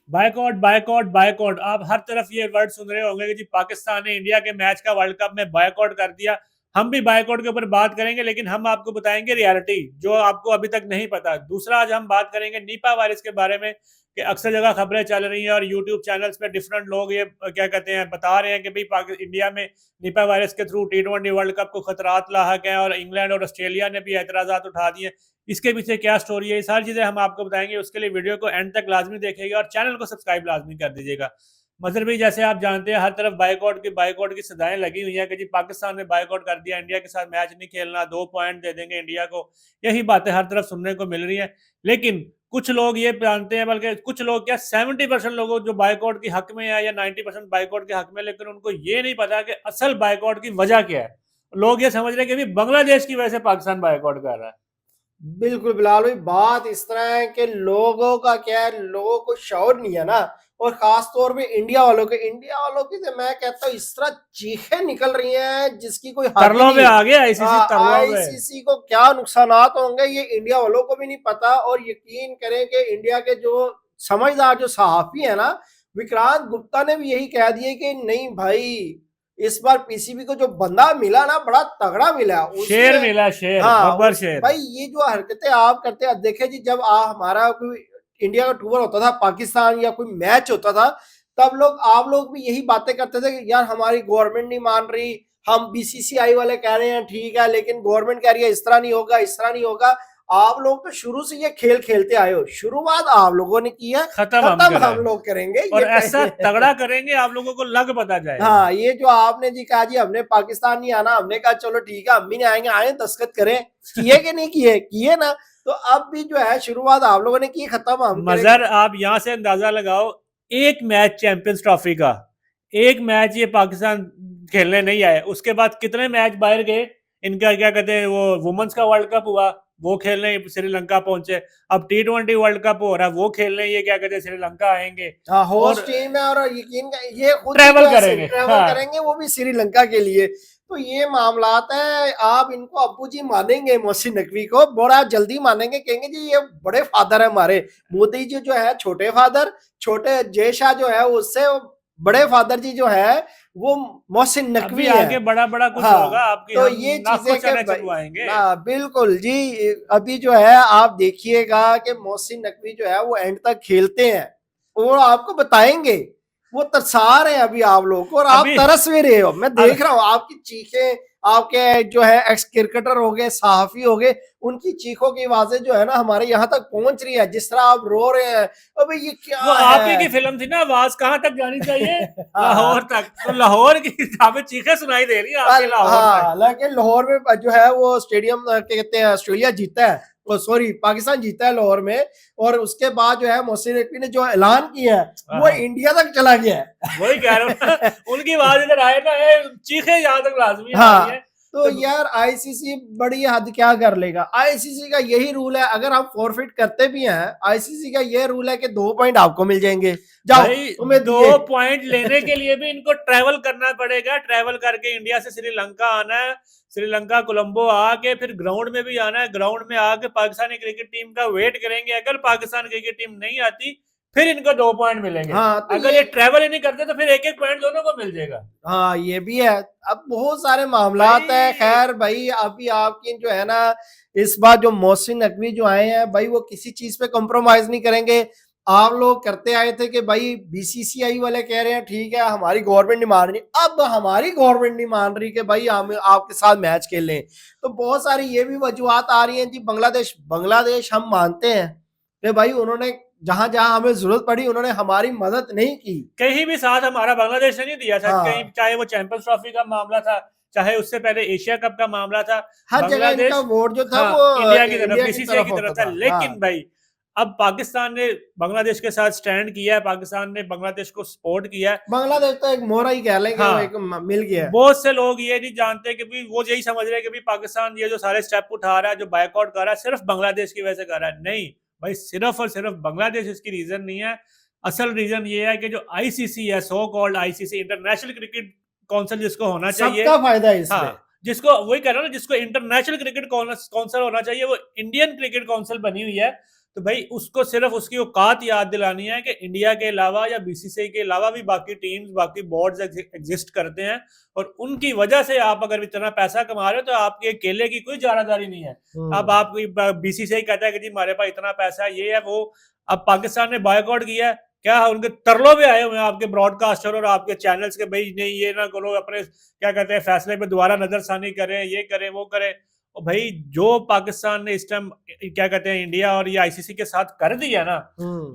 Boycott boycott boycott, आप हर तरफ ये वर्ड सुन रहे होंगे कि जी पाकिस्तान ने इंडिया के मैच का वर्ल्ड कप में बायकॉट कर दिया। हम भी बायकॉट के ऊपर बात करेंगे, लेकिन हम आपको बताएंगे रियलिटी जो आपको अभी तक नहीं पता। दूसरा, आज हम बात करेंगे निपा वायरस के बारे में कि अक्सर जगह खबरें चल रही हैं और यूट्यूब चैनल्स पे डिफरेंट लोग ये क्या कहते हैं बता रहे हैं कि भाई इंडिया में निपा वायरस के थ्रू T20 वर्ल्ड कप को खतरात लाक हैं और इंग्लैंड और ऑस्ट्रेलिया ने भी एतराज़ात उठा दिए। इसके पीछे क्या स्टोरी है, ये सारी चीजें हम आपको बताएंगे। उसके लिए वीडियो को एंड तक लाजमी देखिएगा और चैनल को सब्सक्राइब लाजमी कर दीजिएगा। मजहर भाई, जैसे आप जानते हैं हर तरफ बाइकआउट की सदाएं लगी हुई हैं कि जी पाकिस्तान ने बाइकआउट कर दिया, इंडिया के साथ मैच नहीं खेलना, 2 पॉइंट दे देंगे इंडिया को। यही बातें हर तरफ सुनने को मिल रही हैं। लेकिन कुछ लोग ये जानते हैं, बल्कि कुछ लोग क्या 70% लोग जो बाइकआउट के हक में है या 90% बाइकआउट के हक में, लेकिन उनको ये नहीं पता कि असल बाइकआउट की वजह क्या है। लोग ये समझ रहे हैं कि बांग्लादेश की वजह से पाकिस्तान बाइकआउट कर रहा है। बिल्कुल बिलाल भाई, बात इस तरह है कि लोगों का क्या है, लोगों को शौर नहीं है ना। और खास तौर पे इंडिया वालों की तो मैं कहता हूँ इस तरह चीखें निकल रही हैं जिसकी कोई हद ही तरलों में नहीं। आ गया आईसीसी, तरलों में। आईसीसी को क्या नुकसानात होंगे ये इंडिया वालों को भी नहीं पता। और यकीन करें कि इंडिया के जो समझदार जो सहाफी है ना, विक्रांत गुप्ता ने भी यही कह दिया कि नहीं भाई, इस बार पीसीबी को जो बंदा मिला ना बड़ा तगड़ा मिला शेर उसने। मिला, शेर, हाँ बब्बर शेर। भाई, ये जो हरकतें आप करते हैं, देखे जी, जब हमारा कोई इंडिया का टूर होता था पाकिस्तान या कोई मैच होता था, तब आप लोग भी यही बातें करते थे कि यार हमारी गवर्नमेंट नहीं मान रही, हम बीसीसीआई वाले कह रहे हैं ठीक है, लेकिन गवर्नमेंट कह रही है इस तरह नहीं होगा, इस तरह नहीं होगा। आप लोग तो शुरू से ये खेल खेलते आए हो, शुरुआत आप लोगों ने की है, खत्म हम खत्म हम कराए लोग करेंगे और ये ऐसा तगड़ा करेंगे आप लोगों को लग पता जाएगा। हाँ, ये जो आपने जी कहा जी हमने पाकिस्तान नहीं आना, हमने कहा चलो ठीक है हम भी नहीं आएंगे, आए दस्तखत करें, किए कि नहीं किए, किए ना। तो अब भी जो है शुरुआत आप लोगों ने की, खत्म हम करेंगे। मजर, आप यहां से अंदाजा लगाओ, एक मैच चैंपियंस ट्रॉफी का, एक मैच ये पाकिस्तान खेलने नहीं आए, उसके बाद कितने मैच बाहर गए। इनका क्या कहते हैं वो वुमेन्स का वर्ल्ड कप हुआ, वो खेलने श्रीलंका पहुंचे। अब T20 वर्ल्ड कप हो रहा है, वो खेलने ये क्या कहते हैं श्रीलंका आएंगे हाँ, और होस्ट टीम है और यकीन का ये खुद ही जो ट्रेवल है करेंगे। ट्रेवल हाँ, करेंगे, वो भी श्रीलंका के लिए। तो ये मामलात है, आप इनको अब्बू जी मानेंगे मोहसिन नकवी को, बड़ा जल्दी मानेंगे, कहेंगे जी ये बड़े फादर है हमारे। मोदी जी जो है छोटे फादर, छोटे जय शाह जो है उससे बड़े फादर जी जो है वो मोहसिन अभी नकवी है। आगे बड़ा बड़ा कुछ होगा हाँ, आपकी, तो हम ये नाक को चीजें के चने चलवाएंगे। बिल्कुल जी। अभी जो है आप देखिएगा कि मोहसिन नकवी जो है वो एंड तक खेलते हैं, वो आपको बताएंगे, वो तरसा रहे हैं अभी आप लोग को, और आप अभी तरस भी रहे हो, मैं अब देख रहा हूँ आपकी चीखें। आपके जो है एक्स क्रिकेटर हो गए, सहाफी हो गए, उनकी चीखों की आवाजें जो है ना हमारे यहाँ तक पहुंच रही है, जिस तरह आप रो रहे हैं, अबे ये वो क्या आप ही है। की फिल्म थी ना, आवाज कहाँ तक जानी चाहिए? हाँ लाहौर हाँ। तक। तो लाहौर की हमें चीखें सुनाई दे रही है आपके लाहौर तक। हाँ, लेकिन लाहौर में जो है वो स्टेडियम कहते हैं ऑस्ट्रेलिया जीता है, सॉरी पाकिस्तान जीता है लाहौर में। और उसके बाद जो है मोहसिन नकवी ने जो ऐलान किया है वो हाँ, इंडिया तक चला गया वही कह रहा हूँ ना, है। उनकी आवाज इधर आए ना, चीखें यहाँ तक लाजमी आ रही हाँ, है। तो तो यार आईसीसी बड़ी हद क्या कर लेगा। आईसीसी का यही रूल है, अगर हम फॉरफिट करते भी हैं, आईसीसी का ये रूल है कि 2 पॉइंट आपको मिल जाएंगे, जाओ भाई तुम्हें दो दिए। पॉइंट लेने के लिए भी इनको ट्रेवल करना पड़ेगा, ट्रेवल करके इंडिया से श्रीलंका आना है, श्रीलंका कोलंबो आके फिर ग्राउंड में भी आना है, ग्राउंड में आके पाकिस्तानी क्रिकेट टीम का वेट करेंगे। अगर पाकिस्तान क्रिकेट टीम नहीं आती फिर इनको 2 पॉइंट मिलेंगे। हाँ तो अगर ये ट्रेवल ही नहीं करते तो फिर एक एक पॉइंट दोनों को मिल जाएगा। हाँ, ये भी है। अब बहुत सारे मामलात है, भाई खैर भाई अभी आपकी जो है ना, इस बार जो मोहसिन नकवी जो आए हैं भाई, वो किसी चीज पे कॉम्प्रोमाइज नहीं करेंगे। आप लोग करते आए थे कि भाई बीसीसीआई वाले कह रहे हैं ठीक है हमारी गवर्नमेंट नहीं मान रही, अब हमारी गवर्नमेंट नहीं मान रही कि भाई हम आपके साथ मैच खेल लें। तो बहुत सारी ये भी वजूहत आ रही हैं जी। बांग्लादेश बांग्लादेश हम मानते हैं कि भाई उन्होंने जहां जहां हमें जरूरत पड़ी उन्होंने हमारी मदद नहीं की। कहीं भी साथ हमारा बांग्लादेश ने नहीं दिया था कहीं, हाँ, चाहे वो चैंपियंस ट्रॉफी का मामला था, चाहे उससे पहले एशिया कप का मामला था। हर जगह इनका बांग्लादेश वोट जो था हाँ वो इंडिया की तरफ, इंडिया की बीसीसीआई तरफ की तरफ होता था। था। लेकिन हाँ भाई अब पाकिस्तान ने बांग्लादेश के साथ स्टैंड किया है, पाकिस्तान ने बांग्लादेश को सपोर्ट किया है। बांग्लादेश तो एक मोहरा ही कह लेंगे, वो हाँ, एक मिल गया है। बहुत से लोग ये नहीं जानते कि भी वो यही समझ रहे हैं कि भी पाकिस्तान ये जो सारे स्टेप उठा रहा है, जो बायकॉट कर रहा है, सिर्फ बांग्लादेश की वजह से कर रहा है। नहीं भाई, सिर्फ और सिर्फ बांग्लादेश इसकी रीजन नहीं है। असल रीजन ये है कि जो आईसीसी है, so called ICC, international cricket council जिसको होना चाहिए, सबका फायदा है हाँ, इसमें। जिसको वही कह रहा हूँ ना, जिसको इंटरनेशनल क्रिकेट काउंसिल होना चाहिए, वो इंडियन क्रिकेट काउंसिल बनी हुई है। तो भाई उसको सिर्फ उसकी औकात याद दिलानी है कि इंडिया के अलावा या बीसीसीआई के अलावा भी बाकी टीम्स, बाकी बोर्ड्स एग्जिस्ट करते हैं, और उनकी वजह से आप अगर इतना पैसा कमा रहे हो तो आपके अकेले की कोई जारादारी नहीं है। अब आप बीसीसीआई कहता है कि जी हमारे पास इतना पैसा है, ये है वो। अब पाकिस्तान ने बायकॉट किया है, क्या उनके तरलों पे आए हुए हैं आपके ब्रॉडकास्टर और आपके चैनल्स के, भाई नहीं ये ना करो, अपने क्या कहते हैं फैसले पे दोबारा नजरसानी करें, ये करें वो करें। और भाई जो पाकिस्तान ने इस टाइम क्या कहते हैं इंडिया और ये आईसीसी के साथ कर दिया ना,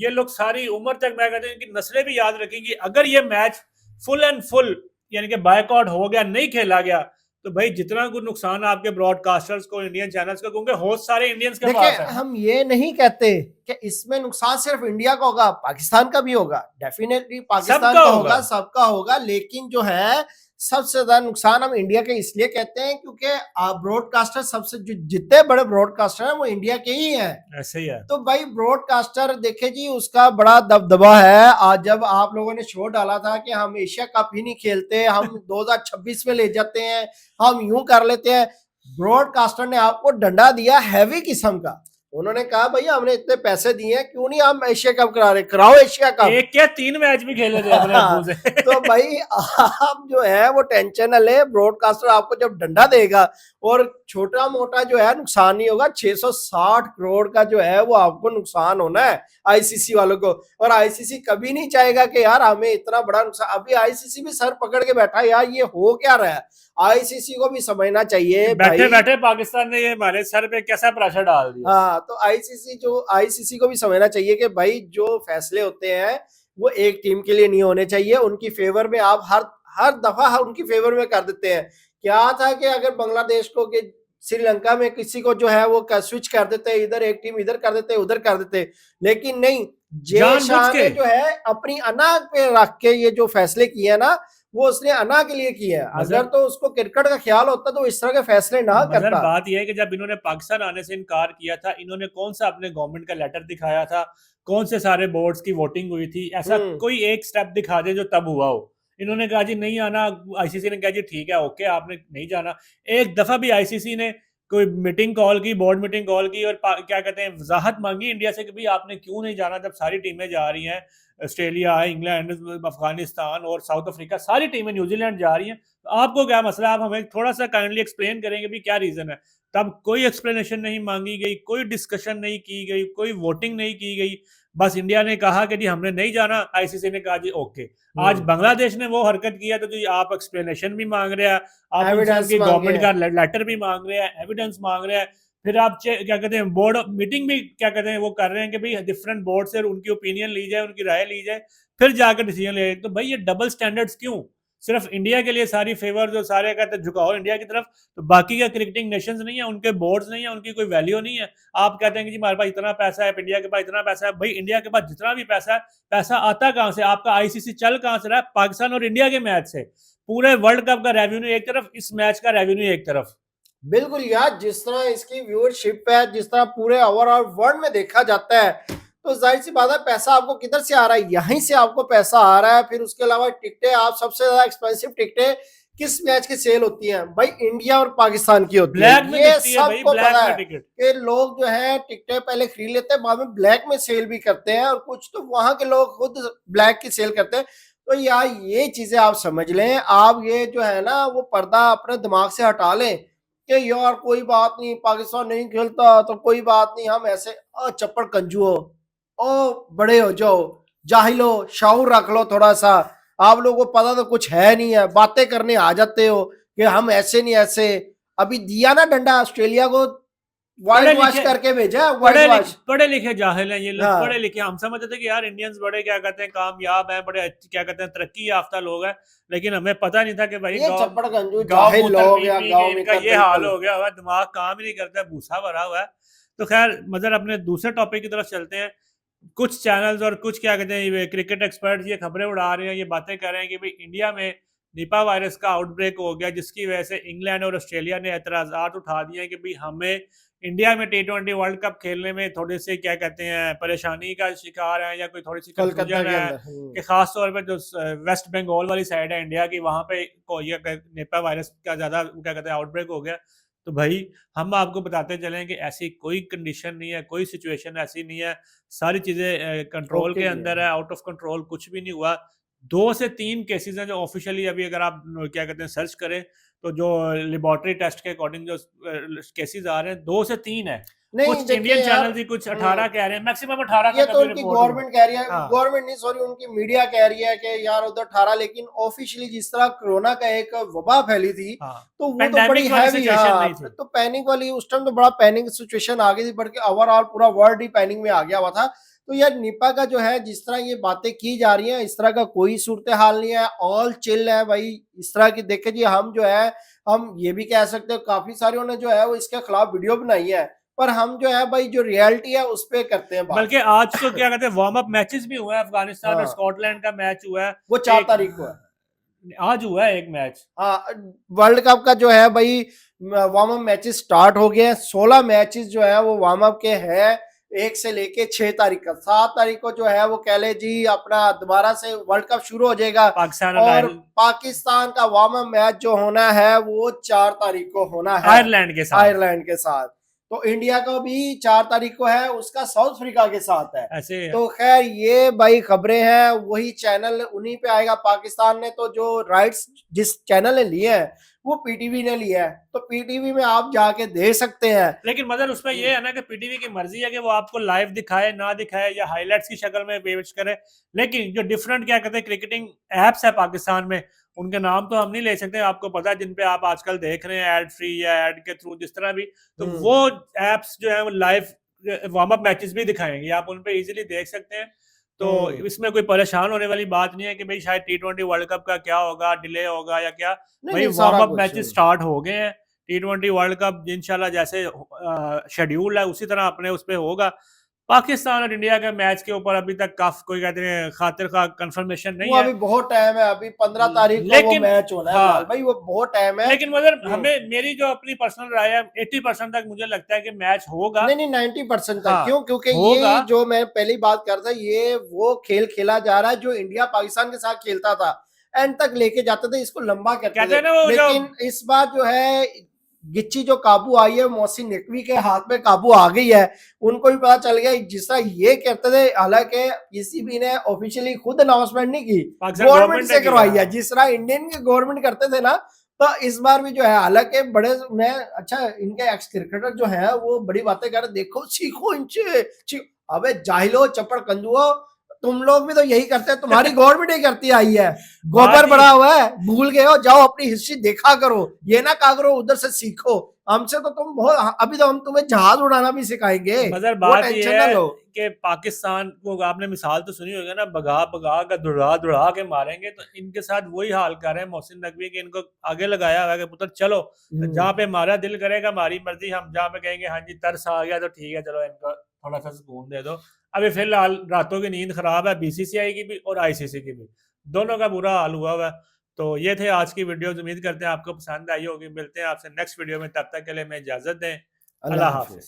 ये लोग सारी उम्र तक मैं कहते हैं इनकी नस्लें भी याद रखेंगी। अगर ये मैच फुल एंड फुल यानी कि बायकॉट हो गया, नहीं खेला गया, तो भाई जितना कुछ नुकसान आपके ब्रॉडकास्टर्स को, इंडियन चैनल्स को, क्योंकि होस्ट सारे इंडियंस के पास है। हम ये नहीं कहते कि इसमें नुकसान सिर्फ इंडिया का होगा, पाकिस्तान का भी होगा, डेफिनेटली पाकिस्तान का होगा, सबका होगा। लेकिन जो है सबसे ज्यादा नुकसान हम इंडिया के इसलिए कहते हैं क्योंकि ब्रॉडकास्टर सबसे जितने बड़े ब्रॉडकास्टर हैं वो इंडिया के ही हैं। ऐसे ही है। तो भाई ब्रॉडकास्टर देखे जी उसका बड़ा दबदबा है। आज जब आप लोगों ने शो डाला था कि हम एशिया कप ही नहीं खेलते, हम 2026 में ले जाते हैं, हम यूं कर लेते हैं, ब्रॉडकास्टर ने आपको डंडा दिया हैवी किस्म का। उन्होंने कहा भैया हमने इतने पैसे दिए हैं, क्यों नहीं हम एशिया कप करा रहे, कराओ एशिया कप। एक क्या 3 मैच भी खेले थे अपने अब्बू से। तो भाई आप जो है वो टेंशन न ले, ब्रॉडकास्टर आपको जब डंडा देगा और छोटा मोटा जो है नुकसान नहीं होगा, 660 करोड़ का जो है वो आपको नुकसान होना है आईसीसी वालों को। और आईसीसी कभी नहीं चाहेगा कि यार हमें इतना बड़ा नुकसान। अभी आईसीसी भी सर पकड़ के बैठा है, यार ये हो क्या रहा है। आईसीसी को भी समझना चाहिए, बैठे बैठे पाकिस्तान ने ये हमारे सर पे कैसा प्रेशर डाल दिया। हाँ, तो आईसीसी को भी समझना चाहिए कि भाई जो फैसले होते हैं वो एक टीम के लिए नहीं होने चाहिए, उनकी फेवर में आप हर दफा उनकी फेवर में कर देते हैं। क्या था कि अगर बांग्लादेश को कि श्रीलंका में किसी को जो है वो स्विच कर देते, इधर एक टीम इधर कर देते, उधर कर देते, लेकिन नहीं, जे शाह ने जो है अपनी अना पे रख के ये जो फैसले किए ना वो उसने अना के लिए किया है। अगर तो उसको क्रिकेट का ख्याल होता तो इस तरह के फैसले ना करता। बात यह है कि जब इन्होंने पाकिस्तान आने से इनकार किया था, इन्होंने कौन सा अपने गवर्नमेंट का लेटर दिखाया था, कौन से सारे बोर्ड्स की वोटिंग हुई थी, ऐसा कोई एक स्टेप दिखा दे जो तब हुआ हो। इन्होंने कहा जी नहीं आना, आईसीसी ने कहा जी ठीक है ओके आपने नहीं जाना। एक दफा भी आईसीसी ने कोई मीटिंग कॉल की, बोर्ड मीटिंग कॉल की और क्या कहते हैं वजाहत मांगी इंडिया से कि भाई आपने क्यों नहीं जाना, जब सारी टीमें जा रही हैं, ऑस्ट्रेलिया, इंग्लैंड, अफगानिस्तान और साउथ अफ्रीका, सारी टीमें, न्यूजीलैंड जा रही हैं, तो आपको क्या मसला, आप हमें थोड़ा सा काइंडली एक्सप्लेन करेंगे भी क्या रीजन है। तब कोई एक्सप्लेनेशन नहीं मांगी गई, कोई डिस्कशन नहीं की गई, कोई वोटिंग नहीं की गई। बस इंडिया ने कहा कि जी हमने नहीं जाना, आईसीसी ने कहा जी ओके। आज बांग्लादेश ने वो हरकत किया तो जी आप एक्सप्लेनेशन भी मांग रहे हैं, आप उनकी गवर्नमेंट का लेटर भी मांग रहे हैं, एविडेंस मांग रहे हैं, फिर आप क्या कहते हैं बोर्ड मीटिंग भी क्या कहते हैं वो कर रहे हैं कि भाई डिफरेंट बोर्ड से उनकी ओपिनियन ली जाए, उनकी राय ली जाए, फिर जाकर डिसीजन ले। तो भाई ये डबल स्टैंडर्ड्स क्यों? सिर्फ इंडिया के लिए सारी फेवर जो सारे कहते हैं झुकाओ इंडिया की तरफ, तो बाकी का क्रिकेटिंग नेशंस नहीं है, उनके बोर्ड्स नहीं है, उनकी कोई वैल्यू नहीं है। आप कहते हैं कि जी हमारे पास इतना पैसा है, इंडिया के पास इतना पैसा है। भाई इंडिया के पास जितना भी पैसा है, पैसा आता कहां से? आपका आईसीसी चल कहां से रहा है? पाकिस्तान और इंडिया के मैच से। पूरे वर्ल्ड कप का रेवेन्यू एक तरफ, इस मैच का रेवेन्यू एक तरफ। बिल्कुल यार, जिस तरह इसकी व्यूअरशिप है, जिस तरह पूरे ओवरऑल वर्ल्ड में देखा जाता है, तो जाहिर सी बात है पैसा आपको किधर से आ रहा है, यहीं से आपको पैसा आ रहा है। फिर उसके अलावा टिकटें, आप सबसे ज्यादा एक्सपेंसिव टिकटें किस मैच की सेल होती हैं? भाई इंडिया और पाकिस्तान की होती है। ये सबको पता है कि लोग जो है टिकटें पहले खरीद लेते हैं, बाद में ब्लैक में सेल भी करते हैं, और कुछ तो वहां के लोग खुद ब्लैक की सेल करते हैं। तो यार ये चीजें आप समझ लें, आप ये जो है ना वो पर्दा अपने दिमाग से हटा लें कि यार कोई बात नहीं, पाकिस्तान नहीं खेलता तो कोई बात नहीं, हम ऐसे चप्पड़ कंजू हो, ओ बड़े हो जाओ, जाहिलो, शाऊर रख लो थोड़ा सा। आप लोगों को पता तो कुछ है नहीं है, बातें करने आ जाते हो कि हम ऐसे नहीं ऐसे। अभी दिया ना डंडा ऑस्ट्रेलिया को, वाइट वॉश करके भेजा, पढ़े लिखे जाहिल हैं ये लोग। हाँ। पढ़े लिखे, हम समझते थे कि यार इंडियंस बड़े क्या कहते हैं कामयाब हैं, बड़े क्या कहते हैं तरक्की याफ्ता लोग हैं, लेकिन हमें पता नहीं था कि भाई जाहिल लोग या गांव में का ये हाल हो गया हुआ, दिमाग काम ही नहीं करता, भूसा भरा हुआ है। तो खैर मगर अपने दूसरे टॉपिक की तरफ चलते हैं। कुछ चैनल्स और कुछ क्या कहते हैं क्रिकेट एक्सपर्ट्स ये खबरें उड़ा रहे हैं, ये बातें कर रहे हैं कि भाई इंडिया में निपा वायरस का आउटब्रेक हो गया, जिसकी वजह से इंग्लैंड और ऑस्ट्रेलिया ने एतराज़ात उठा दिए हैं कि भाई हमें इंडिया में T20 वर्ल्ड कप खेलने में थोड़े से क्या कहते हैं परेशानी का शिकार है, या कोई थोड़ी सी कंफ्यूजन है कि खास तौर पे जो वेस्ट बंगाल वाली साइड है इंडिया की, वहां पे निपा वायरस का ज्यादा क्या कहते हैं आउटब्रेक हो गया। तो भाई हम आपको बताते चलें कि ऐसी कोई कंडीशन नहीं है, कोई सिचुएशन ऐसी नहीं है, सारी चीज़ें कंट्रोल ओके के जी। अंदर है, आउट ऑफ कंट्रोल कुछ भी नहीं हुआ। 2 से 3 केसेज़ हैं जो ऑफ़िशियली अभी अगर आप क्या कहते हैं सर्च करें, तो जो लेबोरेटरी टेस्ट के अकॉर्डिंग जो केसेज़ आ रहे हैं 2 से 3 है। नहीं कुछ देखिए इंडियन यार, चैनल्स ही कुछ 18 कह रहे हैं, मैक्सिमम 18 ये तक तो अभी उनकी रिपोर्ट हुआ है। गवर्नमेंट कह रही है, हाँ, गवर्नमेंट नहीं सॉरी उनकी मीडिया कह रही है कि यार उधर 18, लेकिन ऑफिशियली जिस तरह कोरोना का एक वबा फैली थी, हाँ। तो वो तो बड़ी पैंडेमिक वाली हैवी, सिचुएशन हाँ नहीं थी। तो पैनिक वाली उस टाइम तो बड़ा पैनिक सिचुएशन आ गई थी, बल्कि ओवरऑल पूरा वर्ल्ड ही पैनिक में आ गया हुआ था। तो यार निपा का जो है जिस तरह ये बातें की जा रही हैं, इस तरह का कोई सूरत हाल नहीं है, ऑल चिल है भाई। इस तरह की देखे जी, हम जो है हम ये भी कह सकते हैं काफी सारियों ने जो है वो इसके खिलाफ वीडियो बनाई है, पर हम जो है भाई जो रियलिटी है उस पे करते हैं बात। बल्कि आज तो क्या कहते हैं वार्म अप मैचेस भी हुए हैं, अफगानिस्तान और हाँ, स्कॉटलैंड का मैच हुआ है। वो 4 एक तारीख को है। आज हुआ है एक मैच। हाँ, वर्ल्ड कप का जो है भाई वार्म अप मैचेस स्टार्ट हो गए हैं। 16 मैचेस जो है वो वार्म अप के हैं, 1 से लेके 6 तारीख का। 7 तारीख को जो है वो कह ले जी अपना दोबारा से वर्ल्ड कप शुरू हो जाएगा, पाकिस्तान और और पाकिस्तान का वार्म अप मैच जो होना है वो 4 तारीख को होना है आयरलैंड के साथ। आयरलैंड के साथ। तो इंडिया का भी 4 तारीख को है, उसका साउथ अफ्रीका के साथ है। ऐसे तो खैर ये भाई खबरें हैं, वही चैनल उन्हीं पे आएगा। पाकिस्तान ने तो जो राइट्स जिस चैनल ने लिए हैं वो पीटीवी ने लिया है, तो पीटीवी में आप जाके देख सकते हैं। लेकिन मगर उसमें ये है ना कि पीटीवी की मर्जी है कि वो आपको लाइव दिखाए ना दिखाए या हाइलाइट्स की शक्ल में पेश करे। लेकिन जो डिफरेंट क्या कहते हैं क्रिकेटिंग एप्स है पाकिस्तान में, उनके नाम तो हम नहीं ले सकते, आपको पता है जिन पे आप आजकल देख रहे हैं एड फ्री या एड के थ्रू जिस तरह भी, तो वो एप्स जो है वो लाइव वार्म अप मैचेस भी दिखाएंगे, आप उन पे इजीली देख सकते हैं। तो इसमें कोई परेशान होने वाली बात नहीं है कि भाई शायद T20 वर्ल्ड कप का क्या होगा, डिले होगा या क्या। नहीं भाई नहीं वार्म सारा अप कुछ मैचेस स्टार्ट हो गए हैं। T20 वर्ल्ड कप इंशाल्लाह जैसे शेड्यूल है उसी तरह अपने उस पे होगा। पाकिस्तान और इंडिया के मैच के ऊपर अभी तक काफ कोई कहते हैं खातिर का कंफर्मेशन वो नहीं है। अभी बहुत टाइम है, अभी 15 तारीख को वो लेकिन मैच होना है हाँ, बिलाल भाई, वो बहुत टाइम है। लेकिन मगर हमें मेरी जो अपनी पर्सनल राय है 80% तक मुझे लगता है कि मैच होगा। नहीं नहीं 90% तक, हाँ, क्यों? क्योंकि होगा। ये जो मैं पहली बात कर रहा था, ये वो खेल खेला जा रहा है जो इंडिया पाकिस्तान के साथ खेलता था, एंड तक लेके जाते थे, इसको लंबा करते कहते थे। हैं ना वो जो लेकिन इस बार जो है गिच्ची जो काबू आई है, मोहसिन नकवी के हाथ में काबू आ गई है। उनको भी पता चल गया, जिस तरह ये कहते थे, हालांकि पीसीबी ने ऑफिशियली खुद अनाउंसमेंट नहीं की, पाकिस्तान गवर्नमेंट गवर्नमेंट से ने करवाई किया। है, जिस तरह इंडियन की गवर्नमेंट करते थे ना। तो इस बार भी जो है, हालांकि बड़े मैं अच्छा इनके एक्स क्रिकेटर जो है वो बड़ी बातें कर रहे, देखो सीखो इनसे। अबे जाहिलो चपड़ कंजुओ, तुम लोग भी तो यही करते हैं, तुम्हारी गवर्नमेंट ही करती आई है। गोबर बड़ा हुआ है, भूल गए हो, जाओ अपनी हिस्ट्री देखा करो, ये ना कहा करो उधर से सीखो। हमसे तो तुम बहुत, अभी तो हम तुम्हें जहाज उड़ाना भी सिखाएंगे, मगर वो बात टेंशन ये ना है लो। कि पाकिस्तान को आपने मिसाल तो सुनी होगी ना, भगा भगा कर दुड़ा दुड़ा के मारेंगे, तो इनके साथ वही हाल कर रहे हैं मोहसिन नकवी के, इनको आगे लगाया हुआ है कि पुत्र चलो, तो जहाँ पे हमारा दिल करेगा हमारी मर्जी, हम जहाँ पे कहेंगे हाँ जी तरस आ गया तो ठीक है चलो इनको थोड़ा सा सुकून दे दो। अभी फिलहाल रातों की नींद खराब है बीसीसीआई की भी और आईसीसी की भी, दोनों का बुरा हाल हुआ हुआ है। तो ये थे आज की वीडियो, उम्मीद करते हैं आपको पसंद आई होगी। मिलते हैं आपसे नेक्स्ट वीडियो में, तब तक के लिए मैं इजाजत दें। अल्लाह अल्लाह हाफिज। हाफिज।